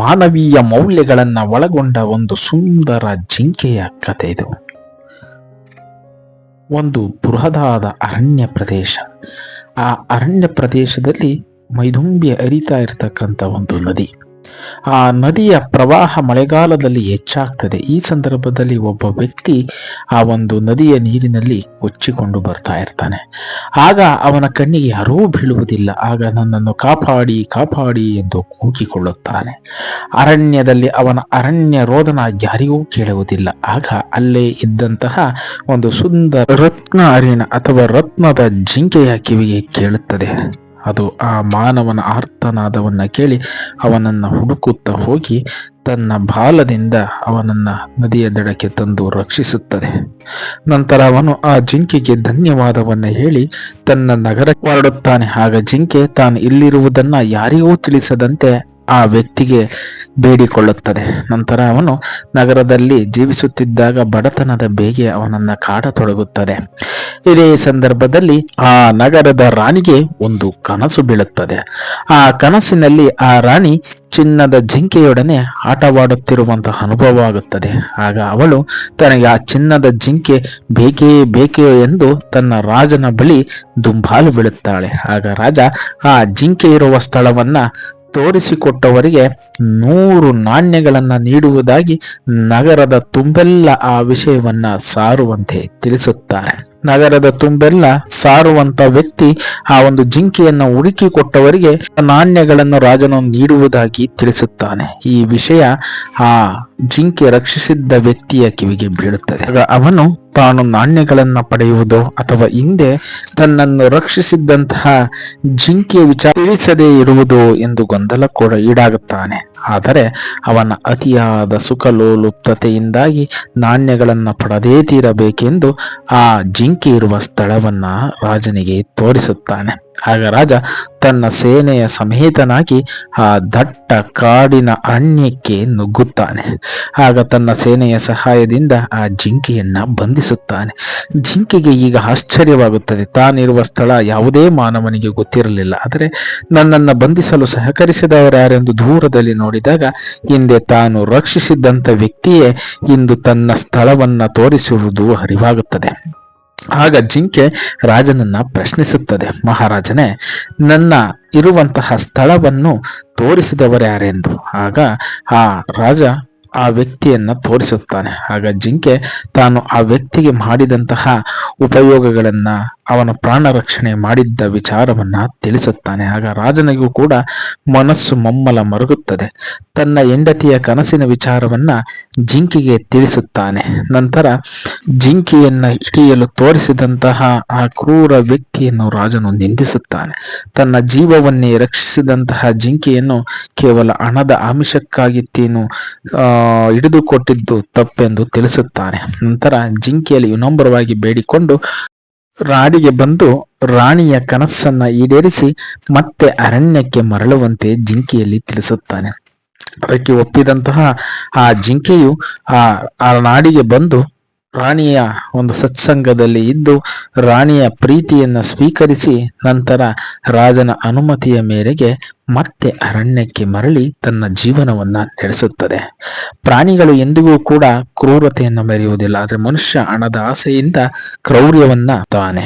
ಮಾನವೀಯ ಮೌಲ್ಯಗಳನ್ನು ಒಳಗೊಂಡ ಒಂದು ಸುಂದರ ಜಿಂಕೆಯ ಕಥೆ ಇದು. ಒಂದು ಬೃಹದಾದ ಅರಣ್ಯ ಪ್ರದೇಶ. ಆ ಅರಣ್ಯ ಪ್ರದೇಶದಲ್ಲಿ ಮೈದುಂಬಿ ಹರಿತಾ ಇರತಕ್ಕಂಥ ಒಂದು ನದಿ. ಆ ನದಿಯ ಪ್ರವಾಹ ಮಳೆಗಾಲದಲ್ಲಿ ಹೆಚ್ಚಾಗ್ತದೆ. ಈ ಸಂದರ್ಭದಲ್ಲಿ ಒಬ್ಬ ವ್ಯಕ್ತಿ ಆ ಒಂದು ನದಿಯ ನೀರಿನಲ್ಲಿ ಕೊಚ್ಚಿಕೊಂಡು ಬರ್ತಾ ಇರ್ತಾನೆ. ಆಗ ಅವನ ಕಣ್ಣಿಗೆ ಯಾರೂ ಬೀಳುವುದಿಲ್ಲ. ಆಗ ನನ್ನನ್ನು ಕಾಪಾಡಿ ಕಾಪಾಡಿ ಎಂದು ಕೂಗಿಕೊಳ್ಳುತ್ತಾನೆ. ಅರಣ್ಯದಲ್ಲಿ ಅವನ ಅರಣ್ಯ ರೋದನ ಯಾರಿಗೂ ಕೇಳುವುದಿಲ್ಲ. ಆಗ ಅಲ್ಲೇ ಇದ್ದಂತಹ ಒಂದು ಸುಂದರ ರತ್ನ ಅರಿಣ ಅಥವಾ ರತ್ನದ ಜಿಂಕೆಯ ಕಿವಿಗೆ ಕೇಳುತ್ತದೆ. ಅದು ಆ ಮಾನವನ ಆರ್ತನಾದವನ್ನ ಕೇಳಿ ಅವನನ್ನ ಹುಡುಕುತ್ತಾ ಹೋಗಿ ತನ್ನ ಬಾಲದಿಂದ ಅವನನ್ನ ನದಿಯ ದಡಕ್ಕೆ ತಂದು ರಕ್ಷಿಸುತ್ತದೆ. ನಂತರ ಅವನು ಆ ಜಿಂಕೆಗೆ ಧನ್ಯವಾದವನ್ನ ಹೇಳಿ ತನ್ನ ನಗರಕ್ಕೆ ಹೊರಡುತ್ತಾನೆ. ಆಗ ಜಿಂಕೆ ತಾನು ಇಲ್ಲಿರುವುದನ್ನ ಯಾರಿಗೂ ತಿಳಿಸದಂತೆ ಆ ವ್ಯಕ್ತಿಗೆ ಬೇಡಿಕೊಳ್ಳುತ್ತದೆ. ನಂತರ ಅವನು ನಗರದಲ್ಲಿ ಜೀವಿಸುತ್ತಿದ್ದಾಗ ಬಡತನದ ಬೇಗೆ ಅವನನ್ನ ಕಾಡತೊಡಗುತ್ತದೆ. ಇದೇ ಸಂದರ್ಭದಲ್ಲಿ ಆ ನಗರದ ರಾಣಿಗೆ ಒಂದು ಕನಸು ಬೀಳುತ್ತದೆ. ಆ ಕನಸಿನಲ್ಲಿ ಆ ರಾಣಿ ಚಿನ್ನದ ಜಿಂಕೆಯೊಡನೆ ಆಟವಾಡುತ್ತಿರುವಂತಹ ಅನುಭವ ಆಗುತ್ತದೆ. ಆಗ ಅವಳು ತನಗೆ ಆ ಚಿನ್ನದ ಜಿಂಕೆ ಬೇಕೇ ಎಂದು ತನ್ನ ರಾಜನ ಬಳಿ ದುಂಬಾಲು ಬೀಳುತ್ತಾಳೆ. ಆಗ ರಾಜ ಆ ಜಿಂಕೆ ಇರುವ ಸ್ಥಳವನ್ನ ತೋರಿಸಿಕೊಟ್ಟವರಿಗೆ 100 ನಾಣ್ಯಗಳನ್ನ ನೀಡುವುದಾಗಿ ನಗರದ ತುಂಬೆಲ್ಲ ಆ ವಿಷಯವನ್ನ ಸಾರುವಂತೆ ತಿಳಿಸುತ್ತಾರೆ. ನಗರದ ತುಂಬೆಲ್ಲ ಸಾರುವಂತ ವ್ಯಕ್ತಿ ಆ ಒಂದು ಜಿಂಕೆಯನ್ನು ಹುಡುಕಿಕೊಟ್ಟವರಿಗೆ ನಾಣ್ಯಗಳನ್ನು ರಾಜನು ನೀಡುವುದಾಗಿ ತಿಳಿಸುತ್ತಾನೆ. ಈ ವಿಷಯ ಆ ಜಿಂಕೆ ರಕ್ಷಿಸಿದ್ದ ವ್ಯಕ್ತಿಯ ಕಿವಿಗೆ ಬೀಳುತ್ತದೆ. ಆಗ ಅವನು ತಾನು ನಾಣ್ಯಗಳನ್ನ ಪಡೆಯುವುದೋ ಅಥವಾ ಹಿಂದೆ ತನ್ನನ್ನು ರಕ್ಷಿಸಿದ್ದಂತಹ ಜಿಂಕೆಯ ವಿಚಾರ ತಿಳಿಸದೇ ಇರುವುದೋ ಎಂದು ಗೊಂದಲ ಕೂಡ ಈಡಾಗುತ್ತಾನೆ. ಆದರೆ ಅವನ ಅತಿಯಾದ ಸುಖಲೋಲುಪ್ತತೆಯಿಂದಾಗಿ ನಾಣ್ಯಗಳನ್ನ ಪಡೆದೇ ತೀರಬೇಕೆಂದು ಆ ಜಿಂಕೆ ಇರುವ ಸ್ಥಳವನ್ನ ರಾಜನಿಗೆ ತೋರಿಸುತ್ತಾನೆ. ಆಗ ರಾಜ ತನ್ನ ಸೇನೆಯ ಸಮೇತನಾಗಿ ಆ ದಟ್ಟ ಕಾಡಿನ ಅರಣ್ಯಕ್ಕೆ ನುಗ್ಗುತ್ತಾನೆ. ಆಗ ತನ್ನ ಸೇನೆಯ ಸಹಾಯದಿಂದ ಆ ಜಿಂಕೆಯನ್ನ ಬಂಧಿಸುತ್ತಾನೆ. ಜಿಂಕೆಗೆ ಈಗ ಆಶ್ಚರ್ಯವಾಗುತ್ತದೆ. ತಾನಿರುವ ಸ್ಥಳ ಯಾವುದೇ ಮಾನವನಿಗೆ ಗೊತ್ತಿರಲಿಲ್ಲ. ಆದರೆ ನನ್ನನ್ನು ಬಂಧಿಸಲು ಸಹಕರಿಸಿದವರು ಯಾರೆಂದು ದೂರದಲ್ಲಿ ನೋಡಿದಾಗ ಹಿಂದೆ ತಾನು ರಕ್ಷಿಸಿದ್ದಂಥ ವ್ಯಕ್ತಿಯೇ ಇಂದು ತನ್ನ ಸ್ಥಳವನ್ನ ತೋರಿಸುವುದು ಅರಿವಾಗುತ್ತದೆ. ಆಗ ಜಿಂಕೆ ರಾಜನನ್ನ ಪ್ರಶ್ನಿಸುತ್ತದೆ, ಮಹಾರಾಜನೇ, ನನ್ನ ಇರುವಂತಹ ಸ್ಥಳವನ್ನು ತೋರಿಸಿದವರ್ಯಾರೆಂದು. ಆಗ ಆ ರಾಜ ಆ ವ್ಯಕ್ತಿಯನ್ನ ತೋರಿಸುತ್ತಾನೆ. ಆಗ ಜಿಂಕೆ ತಾನು ಆ ವ್ಯಕ್ತಿಗೆ ಮಾಡಿದಂತಹ ಉಪಯೋಗಗಳನ್ನ, ಅವನ ಪ್ರಾಣ ರಕ್ಷಣೆ ಮಾಡಿದ್ದ ವಿಚಾರವನ್ನ ತಿಳಿಸುತ್ತಾನೆ. ಆಗ ರಾಜನಿಗೂ ಕೂಡ ಮನಸ್ಸು ಮಮ್ಮಲ ಮರುಗುತ್ತದೆ. ತನ್ನ ಹೆಂಡತಿಯ ಕನಸಿನ ವಿಚಾರವನ್ನ ಜಿಂಕೆಗೆ ತಿಳಿಸುತ್ತಾನೆ. ನಂತರ ಜಿಂಕೆಯನ್ನ ಹಿಡಿಯಲು ತೋರಿಸಿದಂತಹ ಆ ಕ್ರೂರ ವ್ಯಕ್ತಿಯನ್ನು ರಾಜನು ನಿಂದಿಸುತ್ತಾನೆ. ತನ್ನ ಜೀವವನ್ನೇ ರಕ್ಷಿಸಿದಂತಹ ಜಿಂಕೆಯನ್ನು ಕೇವಲ ಹಣದ ಆಮಿಷಕ್ಕಾಗಿ ಹಿಡಿದುಕೊಟ್ಟಿದ್ದು ತಪ್ಪೆಂದು ತಿಳಿಸುತ್ತಾನೆ. ನಂತರ ಜಿಂಕೆಯಲ್ಲಿ ವಿನಮ್ರವಾಗಿ ಬೇಡಿಕೊಂಡು ರಾಣಿಗೆ ಬಂದು ರಾಣಿಯ ಕನಸನ್ನ ಈಡೇರಿಸಿ ಮತ್ತೆ ಅರಣ್ಯಕ್ಕೆ ಮರಳುವಂತೆ ಜಿಂಕೆಯಲ್ಲಿ ತಿಳಿಸುತ್ತಾನೆ. ಅದಕ್ಕೆ ಒಪ್ಪಿದಂತಹ ಆ ಜಿಂಕೆಯು ಆ ನಾಡಿಗೆ ಬಂದು ರಾಣಿಯ ಒಂದು ಸತ್ಸಂಗದಲ್ಲಿ ಇದ್ದು ರಾಣಿಯ ಪ್ರೀತಿಯನ್ನ ಸ್ವೀಕರಿಸಿ ನಂತರ ರಾಜನ ಅನುಮತಿಯ ಮೇರೆಗೆ ಮತ್ತೆ ಅರಣ್ಯಕ್ಕೆ ಮರಳಿ ತನ್ನ ಜೀವನವನ್ನ ನಡೆಸುತ್ತದೆ. ಪ್ರಾಣಿಗಳು ಎಂದಿಗೂ ಕೂಡ ಕ್ರೂರತೆಯನ್ನು ಮೆರೆಯುವುದಿಲ್ಲ. ಆದರೆ ಮನುಷ್ಯ ಹಣದ ಆಸೆಯಿಂದ ಕ್ರೌರ್ಯವನ್ನ ತಾನೆ.